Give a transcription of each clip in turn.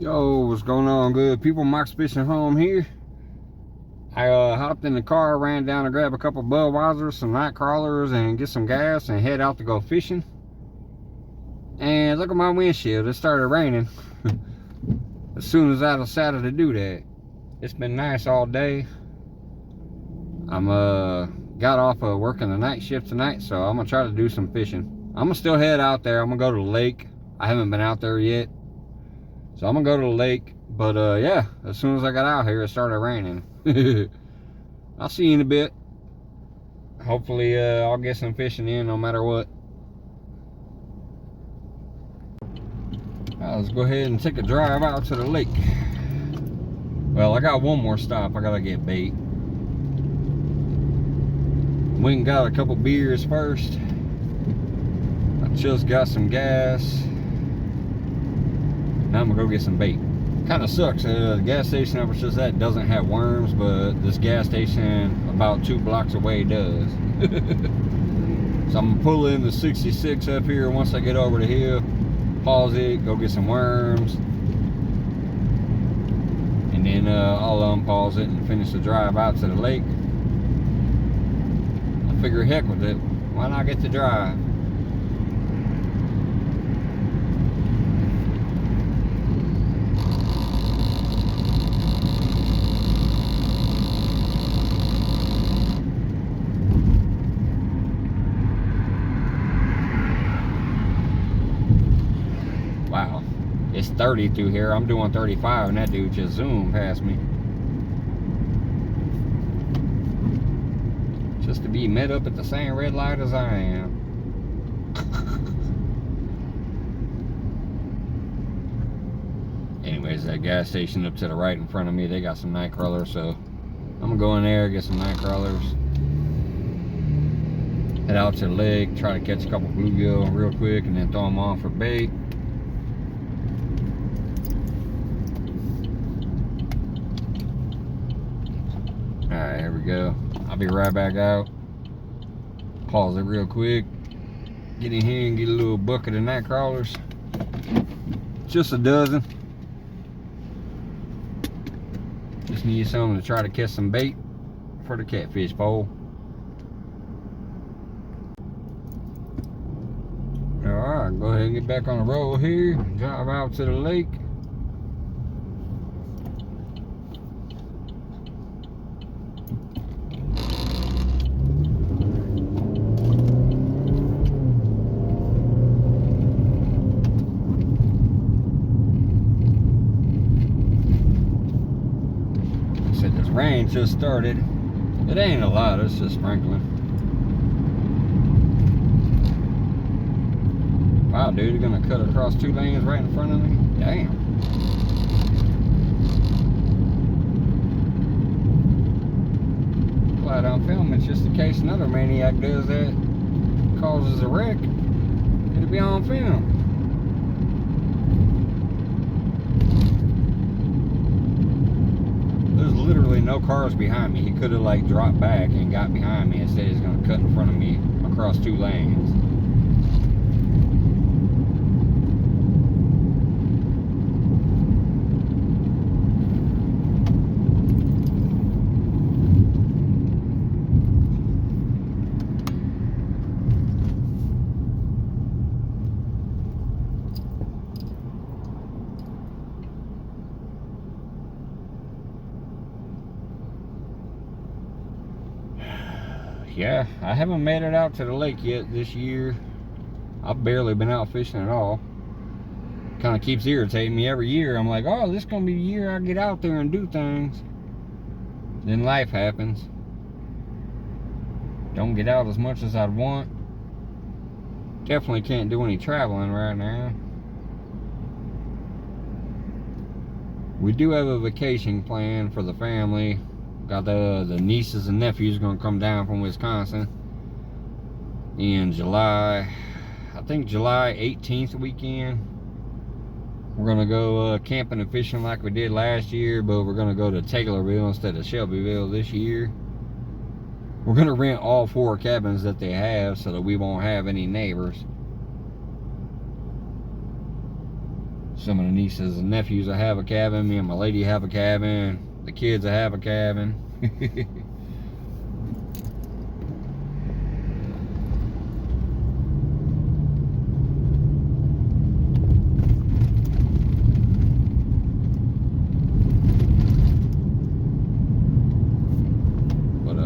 Yo, what's going on, good people? Mike's Fishing Home here. I hopped in the car, ran down to grab a couple Budweisers, some night crawlers, and get some gas and head out to go fishing. And look at my windshield, it started raining as soon as I decided to do that. It's been nice all day. I'm got off of working the night shift tonight, so I'm gonna try to do some fishing. I'm gonna still head out there. I'm gonna go to the lake. I haven't been out there yet, so I'm gonna go to the lake. But yeah, as soon as I got out here, it started raining. I'll see you in a bit. Hopefully I'll get some fishing in no matter what. Let's go ahead and take a drive out to the lake. Well, I got one more stop. I gotta get bait. Went and got a couple beers first. I just got some gas. Now I'm gonna go get some bait. Kind of sucks. The gas station I was just at doesn't have worms, but this gas station about 2 blocks away does. So I'm gonna pull in the 66 up here once I get over the hill, pause it, go get some worms, and then I'll unpause it and finish the drive out to the lake. I figure heck with it, why not get the drive? Wow, it's 30 through here. I'm doing 35 and that dude just zoomed past me. Just to be met up at the same red light as I am. Anyways, that gas station up to the right in front of me, they got some night crawlers, so I'm gonna go in there, get some night crawlers, head out to the lake, try to catch a couple bluegill real quick, and then throw them on for bait. Alright, here we go. I'll be right back out. Pause it real quick. Get in here and get a little bucket of night crawlers. Just a dozen. Just need something to try to catch some bait for the catfish pole. Alright, go ahead and get back on the road here. Drive out to the lake. Rain just started. It ain't a lot, it's just sprinkling. Wow, dude, you're gonna cut across 2 lanes right in front of me? Damn. Glad I'm filming just in case another maniac does that, causes a wreck. It'll be on film. Literally no cars behind me. He could have like dropped back and got behind me. Instead he's gonna cut in front of me across 2 lanes. Yeah, I haven't made it out to the lake yet this year. I've barely been out fishing at all. Kind of keeps irritating me every year. I'm like, oh, this is gonna be the year I get out there and do things. Then life happens. Don't get out as much as I'd want. Definitely can't do any traveling right now. We do have a vacation planned for the family. Got the nieces and nephews gonna come down from Wisconsin in July. I think July 18th weekend. We're gonna go camping and fishing like we did last year, but we're gonna go to Taylorville instead of Shelbyville this year. We're gonna rent all 4 cabins that they have so that we won't have any neighbors. Some of the nieces and nephews will have a cabin. Me and my lady have a cabin. The kids will have a cabin.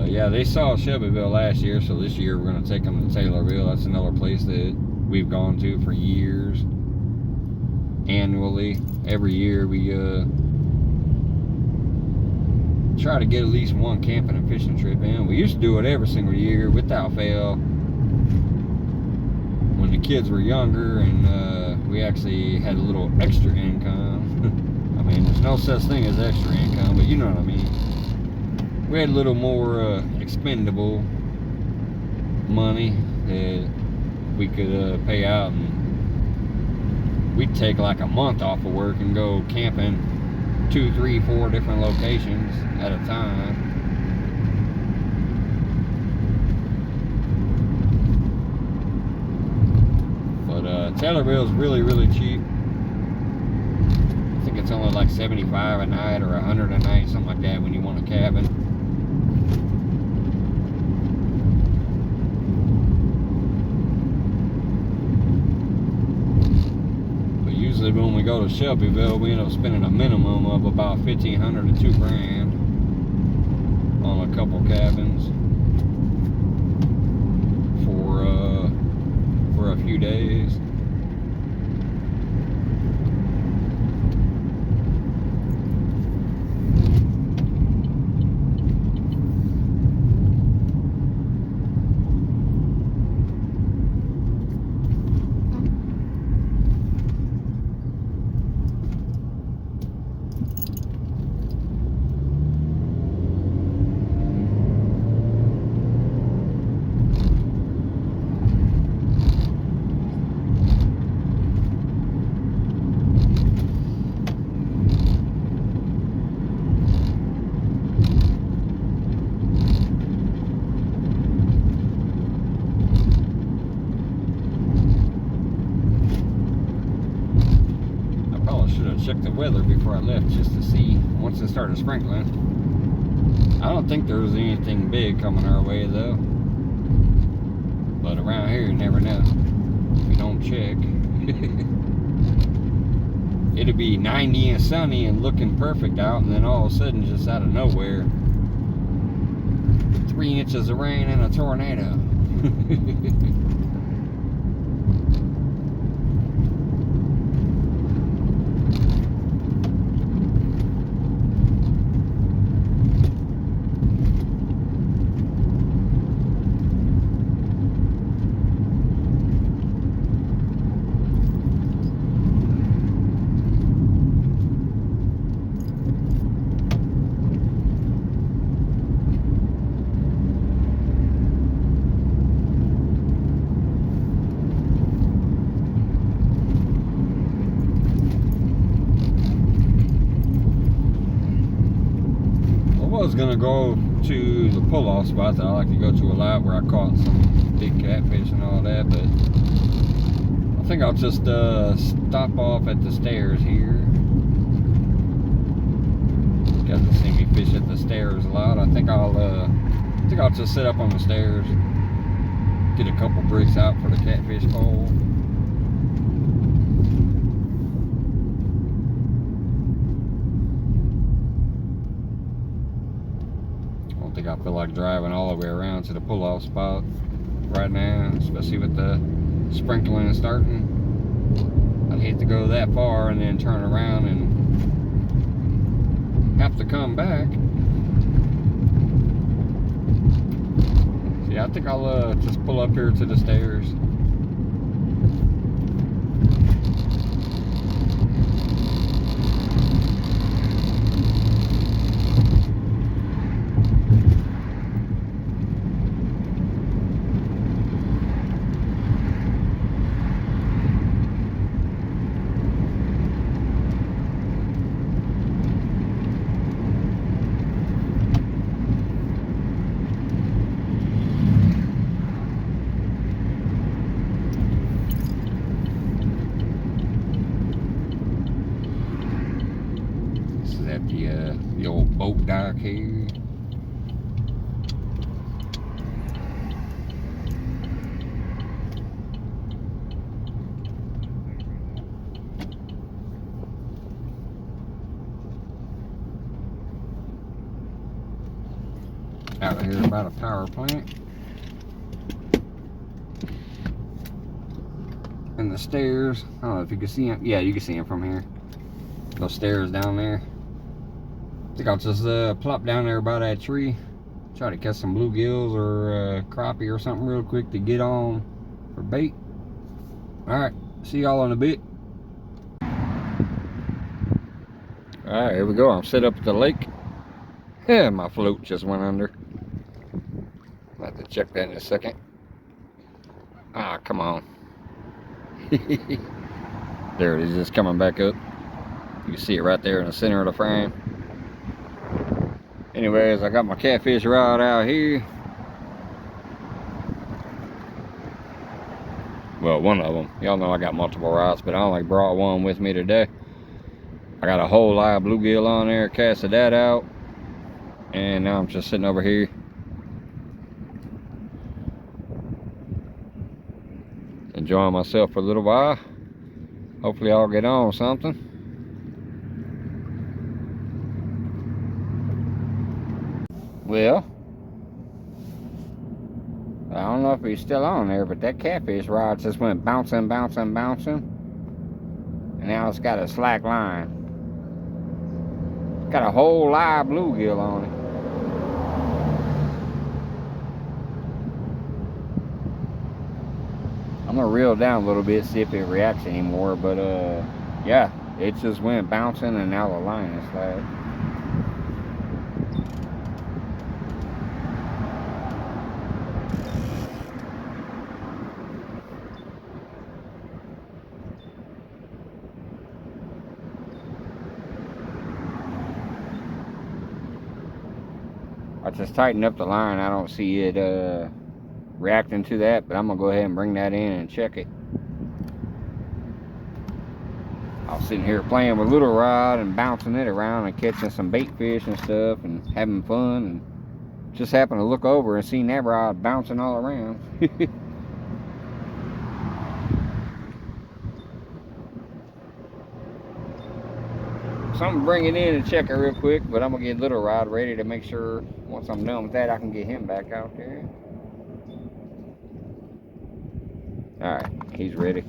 Yeah, they saw Shelbyville last year, so this year we're going to take them to Taylorville. That's another place that we've gone to for years. Annually, every year we try to get at least one camping and fishing trip in. We used to do it every single year without fail when the kids were younger, and we actually had a little extra income. I mean, there's no such thing as extra income, but you know what I mean. We had a little more expendable money that we could pay out, and we'd take like a month off of work and go camping 2, 3, 4 different locations at a time. But Taylorville's really, really cheap. I think it's only like $75 a night or $100 a night, something like that, when you want a cabin. Usually when we go to Shelbyville, we end up spending a minimum of about $1,500 to $2,000 on a couple cabins for a few days. Check the weather before I left just to see once it started sprinkling. I don't think there was anything big coming our way though, but around here you never know if you don't check. It'd be 90 and sunny and looking perfect out, and then all of a sudden, just out of nowhere, 3 inches of rain and a tornado. I was gonna go to the pull-off spot that I like to go to a lot, where I caught some big catfish and all that, but I think I'll just stop off at the stairs here. You guys have seen me fish at the stairs a lot. I think I'll just sit up on the stairs, get a couple bricks out for the catfish pole. I feel like driving all the way around to the pull-off spot right now, especially with the sprinkling starting. I'd hate to go that far and then turn around and have to come back. So yeah, I think I'll just pull up here to the stairs. at the old boat dock here. Out here about a power plant. And the stairs, I don't know if you can see them. Yeah, you can see them from here. Those stairs down there. I think I'll just plop down there by that tree. Try to catch some bluegills or crappie or something real quick to get on for bait. Alright, see y'all in a bit. Alright, here we go. I'm set up at the lake. Yeah, my float just went under. I'll have to check that in a second. Ah, come on. There it is, just coming back up. You can see it right there in the center of the frame. Anyways, I got my catfish rod out here. Well, one of them. Y'all know I got multiple rods, but I only brought one with me today. I got a whole live bluegill on there, casted that out. And now I'm just sitting over here. Enjoying myself for a little while. Hopefully I'll get on something. Well, I don't know if he's still on there, but that catfish rod just went bouncing, bouncing, bouncing. And now it's got a slack line. It's got a whole live bluegill on it. I'm gonna reel down a little bit, see if it reacts anymore, but yeah, it just went bouncing and now the line is slack. I just tightened up the line. I don't see it reacting to that, but I'm gonna go ahead and bring that in and check it. I was sitting here playing with little rod and bouncing it around and catching some bait fish and stuff and having fun, and just happened to look over and see that rod bouncing all around. So I'm gonna bring it in and check it real quick, but I'm gonna get little rod ready to make sure once I'm done with that I can get him back out there. Alright, he's ready.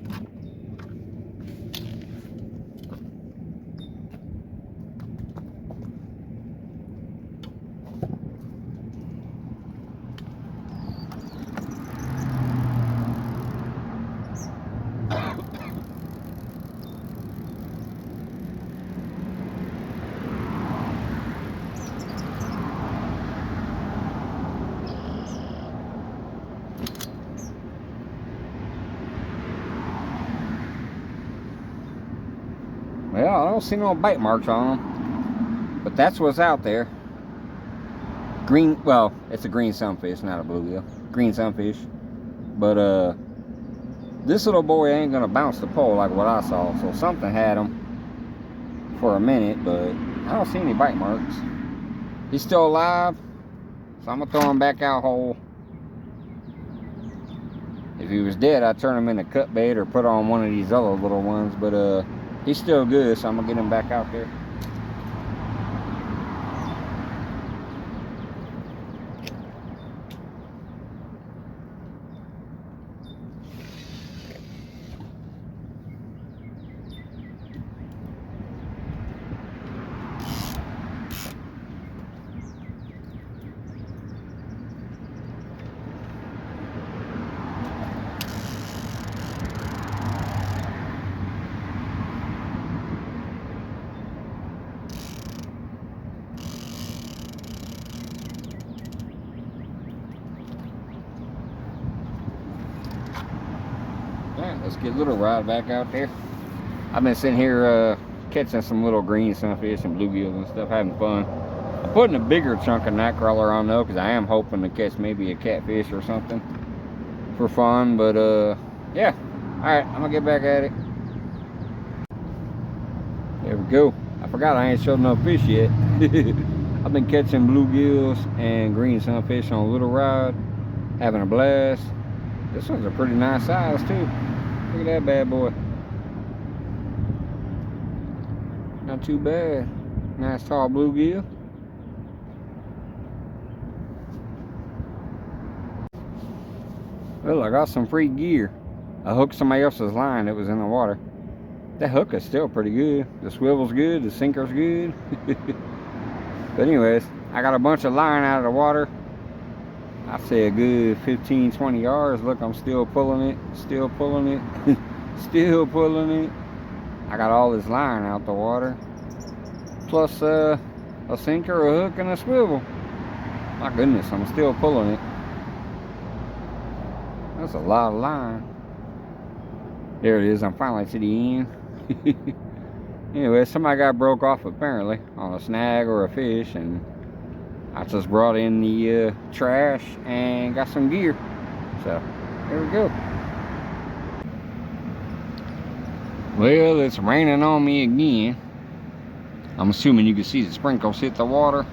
Well, I don't see no bite marks on them, but that's what's out there. Green, well, it's a green sunfish, not a bluegill. Green sunfish. But this little boy ain't gonna bounce the pole like what I saw, so something had him for a minute, but I don't see any bite marks. He's still alive, so I'm gonna throw him back out whole. If he was dead, I'd turn him into cut bait or put on one of these other little ones, but he's still good, so I'm gonna get him back out there. Alright, let's get little rod back out there. I've been sitting here catching some little green sunfish and bluegills and stuff, having fun. I'm putting a bigger chunk of nightcrawler on though, because I am hoping to catch maybe a catfish or something for fun. But yeah, alright, I'm gonna get back at it. There we go. I forgot I ain't showed no fish yet. I've been catching bluegills and green sunfish on a little rod, having a blast. This one's a pretty nice size too. Look at that bad boy. Not too bad. Nice tall bluegill. Well, I got some free gear. I hooked somebody else's line that was in the water. That hook is still pretty good. The swivel's good, the sinker's good. But anyways, I got a bunch of line out of the water. I say a good 15-20 yards. Look, I'm still pulling it, still pulling it, still pulling it. I got all this line out the water, plus a sinker, a hook, and a swivel. My goodness, I'm still pulling it. That's a lot of line. There it is. I'm finally to the end. Anyway, somebody got broke off apparently on a snag or a fish, and I just brought in the trash and got some gear. So there we go. Well, it's raining on me again. I'm assuming you can see the sprinkles hit the water.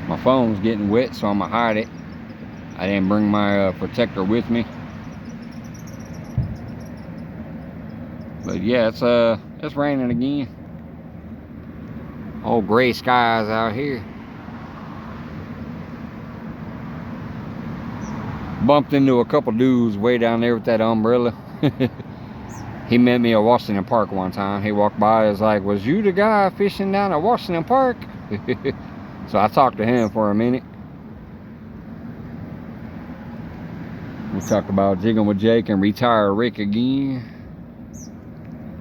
My phone's getting wet, so I'm gonna hide it. I didn't bring my protector with me. But yeah, it's raining again. All gray skies out here. Bumped into a couple dudes way down there with that umbrella. He met me at Washington Park one time. He walked by, was like, "Was you the guy fishing down at Washington Park?" So I talked to him for a minute. We talked about jigging with Jake and retire Rick again.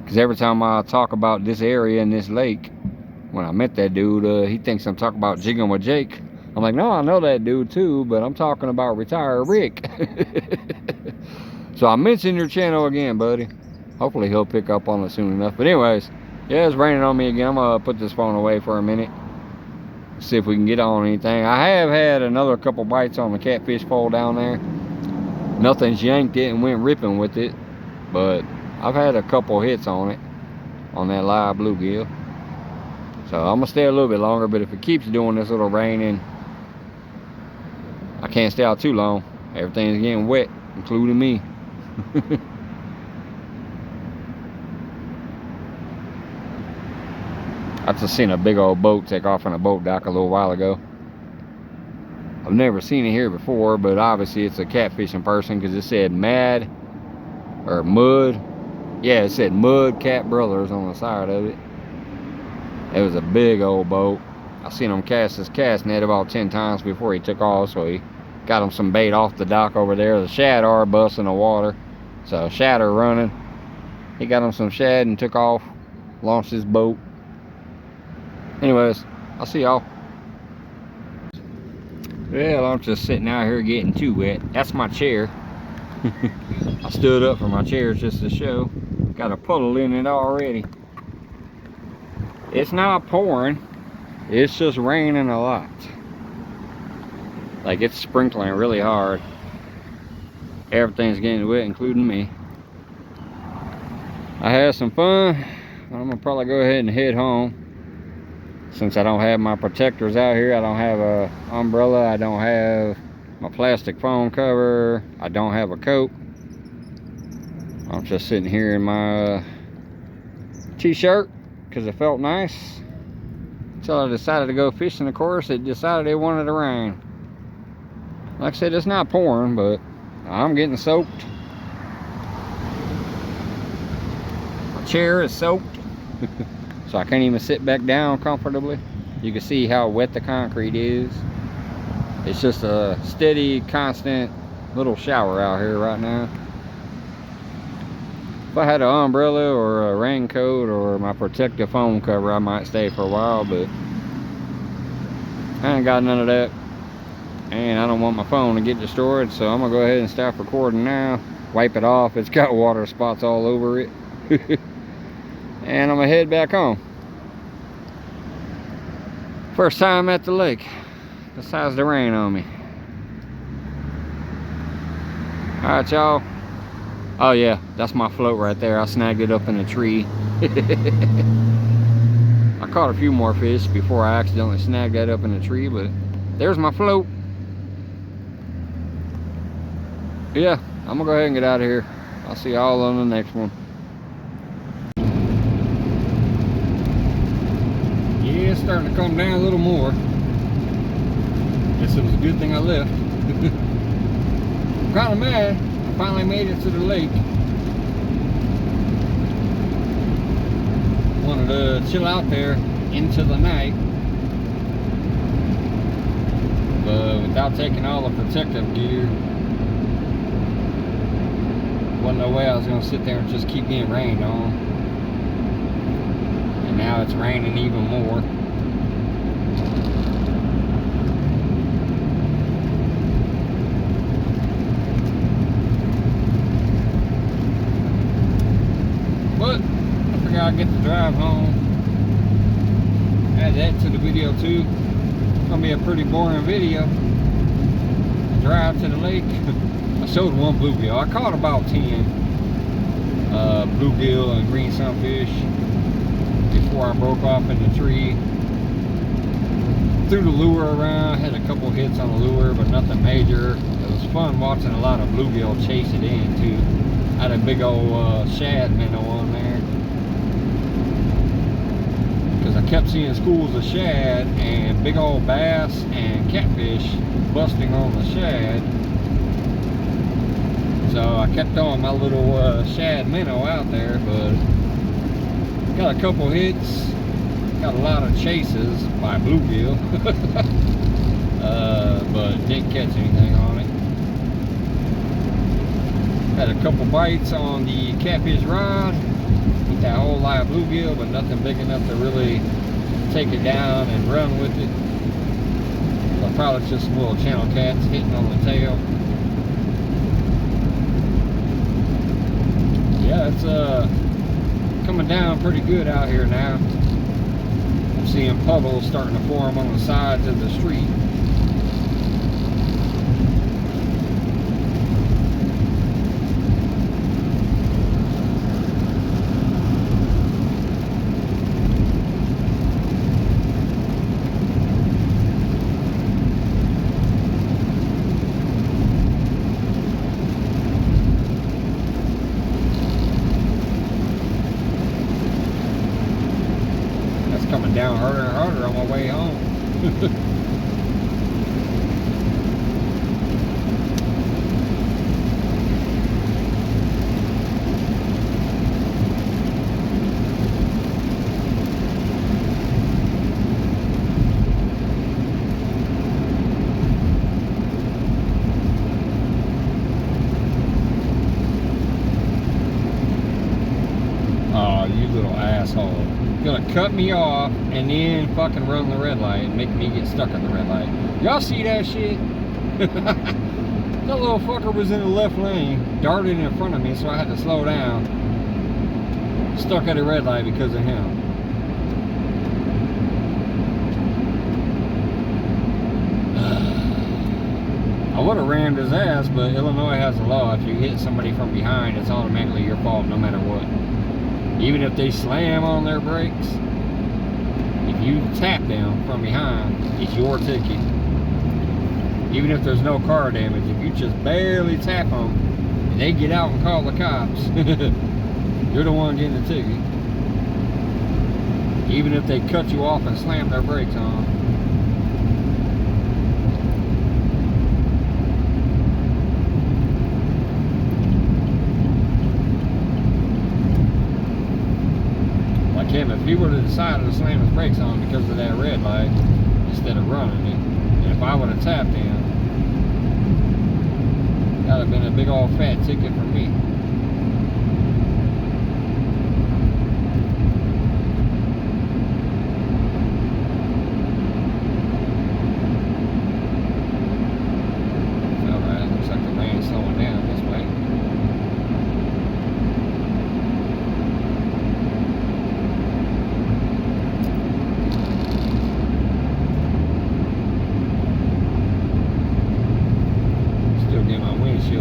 Because every time I talk about this area and this lake, when I met that dude, he thinks I'm talking about jigging with Jake. I'm like, no, I know that dude too, but I'm talking about retire Rick. So I mentioned your channel again, buddy. Hopefully he'll pick up on it soon enough. But anyways, yeah, it's raining on me again. I'm gonna put this phone away for a minute, see if we can get on anything. I have had another couple bites on the catfish pole down there. Nothing's yanked it and went ripping with it, but I've had a couple hits on it, on that live bluegill. So I'm gonna stay a little bit longer, but if it keeps doing this little raining, I can't stay out too long. Everything's getting wet, including me. I just seen a big old boat take off on a boat dock a little while ago. I've never seen it here before, but obviously it's a catfishing person, because it said Mad or Mud. Yeah, it said Mud Cat Brothers on the side of it. It was a big old boat. I seen him cast his cast net about 10 times before he took off, so he got him some bait off the dock over there. The shad are busting the water, so shad are running. He got him some shad and took off, launched his boat. Anyways, I'll see y'all. Well, I'm just sitting out here getting too wet. That's my chair. I stood up for my chair just to show. Got a puddle in it already. It's not pouring. It's just raining a lot. Like, it's sprinkling really hard. Everything's getting wet, including me. I had some fun. I'm gonna probably go ahead and head home. Since I don't have my protectors out here, I don't have a umbrella, I don't have my plastic phone cover, I don't have a coat. I'm just sitting here in my t-shirt because it felt nice. Until I decided to go fishing, of course, it decided it wanted to rain. Like I said, it's not pouring, but I'm getting soaked. My chair is soaked. So I can't even sit back down comfortably. You can see how wet the concrete is. It's just a steady, constant little shower out here right now. If I had an umbrella or a raincoat or my protective foam cover, I might stay for a while, but I ain't got none of that. And I don't want my phone to get destroyed, so I'm gonna go ahead and stop recording now. Wipe it off. It's got water spots all over it. And I'm gonna head back home. First time at the lake, besides the rain on me. Alright, y'all, Oh yeah, that's my float right there. I snagged it up in a tree. I caught a few more fish before I accidentally snagged that up in a tree, but there's my float. Yeah, I'm gonna go ahead and get out of here. I'll see y'all on the next one. Yeah, it's starting to come down a little more. Guess it was a good thing I left. I'm kind of mad. I finally made it to the lake. Wanted to chill out there into the night, but without taking all the protective gear, wasn't no way I was gonna sit there and just keep getting rained on. And now it's raining even more. But I figured I'd get the drive home. Add that to the video too. It's gonna be a pretty boring video. Drive to the lake. I showed one bluegill. I caught about 10 bluegill and green sunfish before I broke off in the tree. Threw the lure around, had a couple hits on the lure, but nothing major. It was fun watching a lot of bluegill chase it in too. I had a big old shad minnow on there, because I kept seeing schools of shad and big old bass and catfish busting on the shad. So I kept on my little shad minnow out there, but got a couple hits, got a lot of chases by bluegill, but didn't catch anything on it. Had a couple bites on the catfish rod, with that whole live bluegill, but nothing big enough to really take it down and run with it. So probably just some little channel cats hitting on the tail. Yeah, it's coming down pretty good out here now. I'm seeing puddles starting to form on the sides of the street. Coming down harder and harder on my way home. Oh, you little asshole. Gonna cut me off and then fucking run the red light and make me get stuck on the red light. Y'all see that shit? That little fucker was in the left lane, darted in front of me, so I had to slow down. Stuck at a red light because of him. I would have rammed his ass, but Illinois has a law. If you hit somebody from behind, it's automatically your fault no matter what. Even if they slam on their brakes, if you tap them from behind, it's your ticket. Even if there's no car damage, if you just barely tap them and they get out and call the cops, you're the one getting the ticket. Even if they cut you off and slam their brakes on. Him, if he would have decided to slam his brakes on because of that red light instead of running it, and if I would have tapped him, that would have been a big old fat ticket for me. Alright, looks like the rain's slowing down this way.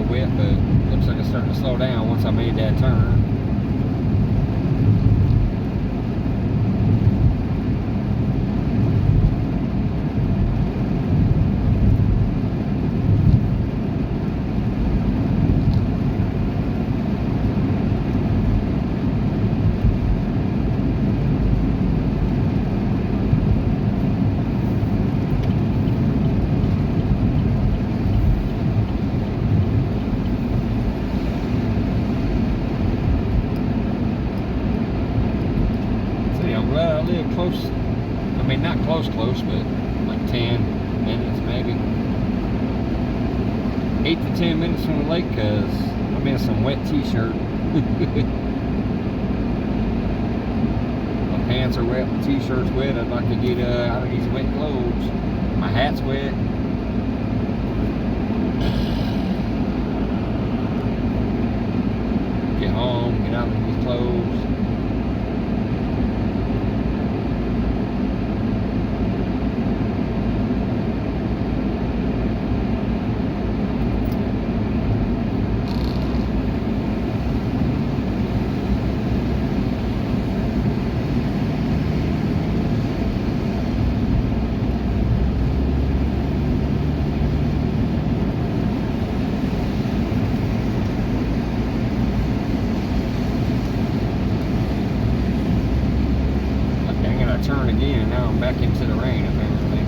Wet, but looks like it's starting to slow down. that turn. Well, I live close, I mean not close, but like 10 minutes maybe. 8 to 10 minutes from the lake, because I'm in some wet t-shirt. My pants are wet, my t-shirt's wet. I'd like to get out of these wet clothes. My hat's wet. Get home, get out of these clothes. Turn again, and now I'm back into the rain apparently.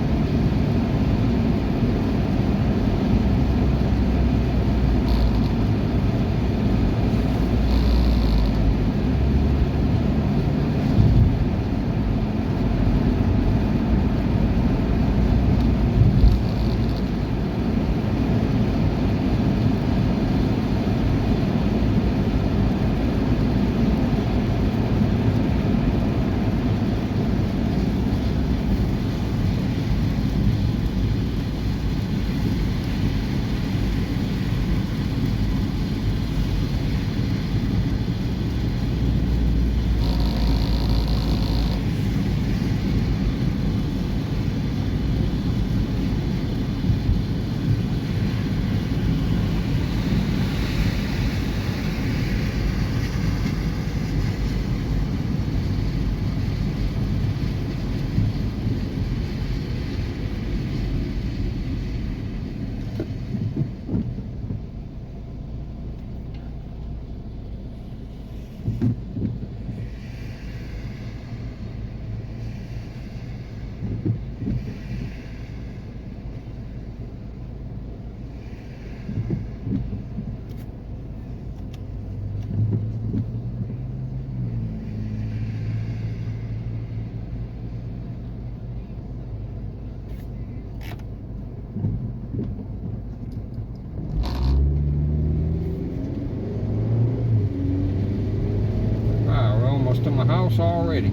To my house already.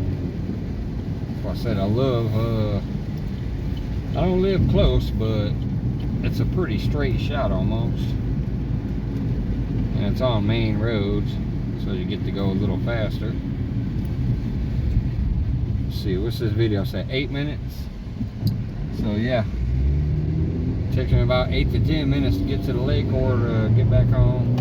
Like I said, I don't live close, but it's a pretty straight shot almost, and it's on main roads, so you get to go a little faster. Let's see, what's this video say? 8 minutes. So yeah, it takes me about 8 to 10 minutes to get to the lake or to get back home.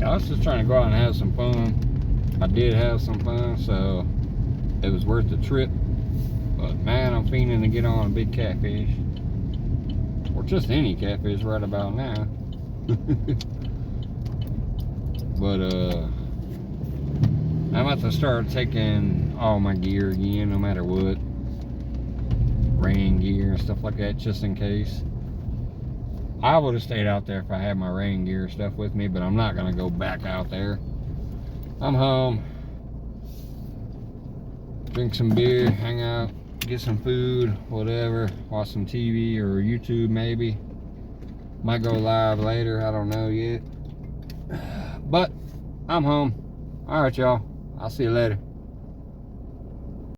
I was just trying to go out and have some fun. I did have some fun, so it was worth the trip. But man, I'm fiending to get on a big catfish, or just any catfish right about now. But I'm about to start taking all my gear again, no matter what, rain gear and stuff like that, just in case. I would have stayed out there if I had my rain gear stuff with me, but I'm not gonna go back out there. I'm home, drink some beer, hang out, get some food, whatever, watch some TV or YouTube maybe. Might go live later, I don't know yet. But I'm home. All right, y'all. I'll see you later.